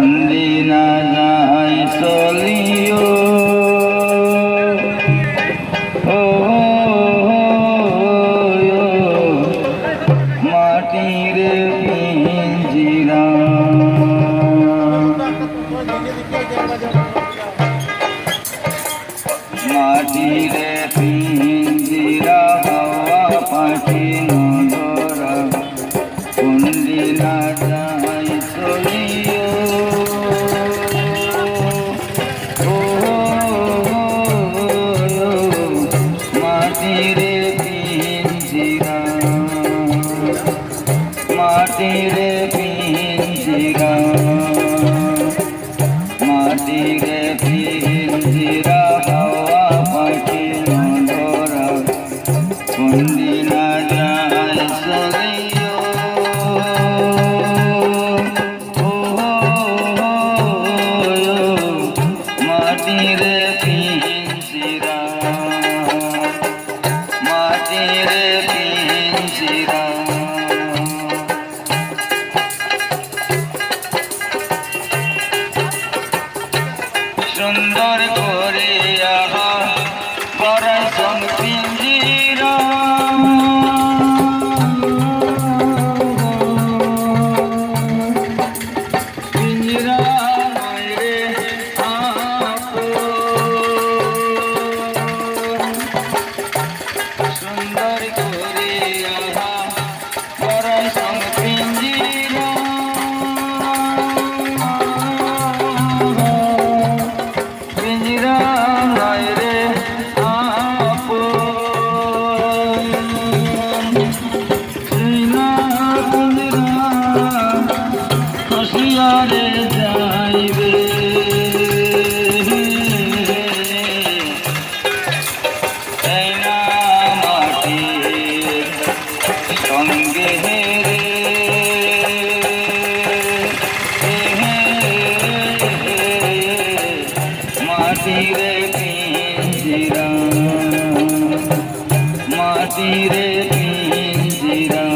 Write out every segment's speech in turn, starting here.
দিনা যাই চলিও মাটির পিঞ্জিরা মাটির পিঞ্জিরা হাওয়া পাখি নদরা কোন দিনা যাই চলিও মাটির পিঞ্জিরা মাটির পিঞ্জিরা মাটির পিঞ্জিরা হাওয়া পাখি নদরা কোন দিনা যাই চলিও মাটির পিঞ্জিরা মাটির পিঞ্জিরা সুন্দর করে পরাশন পিঞ্জিরা পিঞ্জিরা রে সুন্দর করে পরাশন পিঞ্জিরা পিঞ্জিরা রে হসিয়ারে যাইবে মাটির সঙ্গে রে মাটির পিঞ্জিরা মাটির পিঞ্জিরা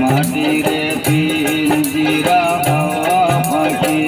মাটির পিঞ্জিরা হাওয়া পাখি